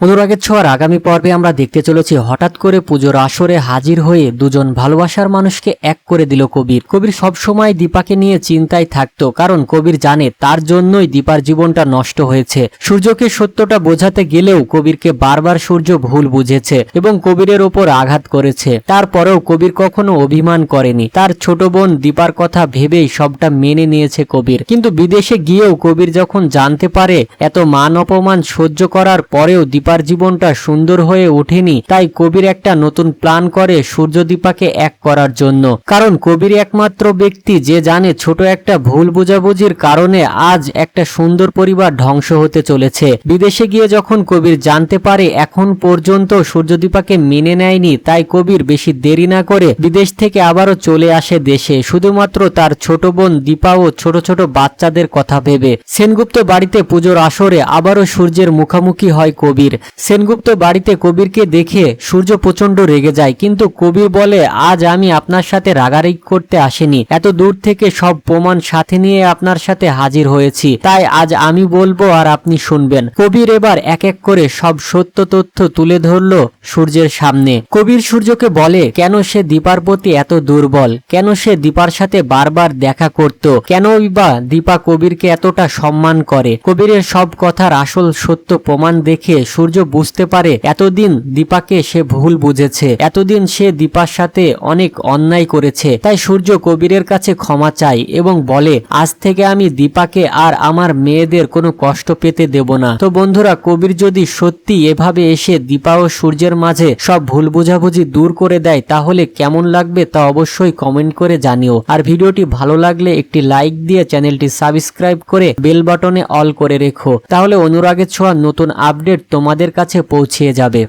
অনুরাগের ছোঁয়ার আগামী পর্বে আমরা দেখতে চলেছি হঠাৎ করে পুজোর আসরে হাজির হয়ে দুজন ভালোবাসার মানুষকে এক করে দিল কবির। কবির সবসময় দীপাকে নিয়ে চিন্তায় থাকতো, কারণ কবির জানে তার জন্যই দীপার জীবনটা নষ্ট হয়েছে। সূর্যকে সত্যটা বোঝাতে গেলেও কবিরকে বারবার সূর্য ভুল বুঝেছে এবং কবিরের ওপর আঘাত করেছে। তারপরেও কবির কখনো অভিমান করেনি। তার ছোট বোন দীপার কথা ভেবেই সবটা মেনে নিয়েছে কবির। কিন্তু বিদেশে গিয়েও কবির যখন জানতে পারে এত মান অপমান সহ্য করার পরেও দীপার জীবনটা সুন্দর হয়ে ওঠেনি, তাই কবির একটা নতুন প্ল্যান করে সূর্য দীপাকে এক করার জন্য। কারণ কবির একমাত্র ব্যক্তি যে জানে ছোট একটা ভুল বোঝাবুঝির কারণে আজ একটা সুন্দর পরিবার ধ্বংস হতে চলেছে। বিদেশে গিয়ে যখন কবির জানতে পারে এখন পর্যন্ত সূর্য দীপাকে মেনে নেয়নি, তাই কবির বেশি দেরি না করে বিদেশ থেকে আবারও চলে আসে দেশে, শুধুমাত্র তার ছোট বোন দীপা ও ছোট ছোট বাচ্চাদের কথা ভেবে। সেনগুপ্ত বাড়িতে পুজোর আসরে আবারও সূর্যের মুখোমুখি হয় কবির। সেনগুপ্ত বাড়িতে কবিরকে দেখে সূর্য প্রচন্ড রেগে যায়, কিন্তু কবির বলে, আজ আমি আপনার সাথে রাগারাগি করতে আসিনি, এত দূর থেকে সব প্রমাণ সাথে নিয়ে আপনার সাথে হাজির হয়েছি, তাই আজ আমি বলবো আর আপনি শুনবেন। কবির এবার এক এক করে সব সত্য তথ্য তুলে ধরল সূর্যের সামনে। কবির সূর্যকে বলে কেন সে দীপার প্রতি এত দুর্বল, কেন সে দীপার সাথে বারবার দেখা করত, কেনই বা দীপা কবিরকে এতটা সম্মান করে। কবিরের সব কথার আসল সত্য প্রমাণ দেখে সূর্য বুঝতে পারে এতদিন দীপাকে সে ভুল বুঝেছে, এতদিন সে দীপার সাথে অনেক অন্যায় করেছে। তাই সূর্য কবিরের কাছে ক্ষমা চায় এবং বলে, আজ থেকে আমি দীপাকে আর আমার মেয়েদের কোনো কষ্ট পেতে দেব না। তো বন্ধুরা, কবির যদি সত্যি এভাবে এসে দীপা ও সূর্যের মাঝে সব ভুল বোঝাবুঝি দূর করে দেয়, তাহলে কেমন লাগবে তা অবশ্যই কমেন্ট করে জানিও। আর ভিডিওটি ভালো লাগলে একটি লাইক দিয়ে চ্যানেলটি সাবস্ক্রাইব করে বেল বাটনে অল করে রেখো, তাহলে অনুরাগের ছোঁয়া নতুন আপডেট তোমাদের কাছে পৌঁছে যাবে।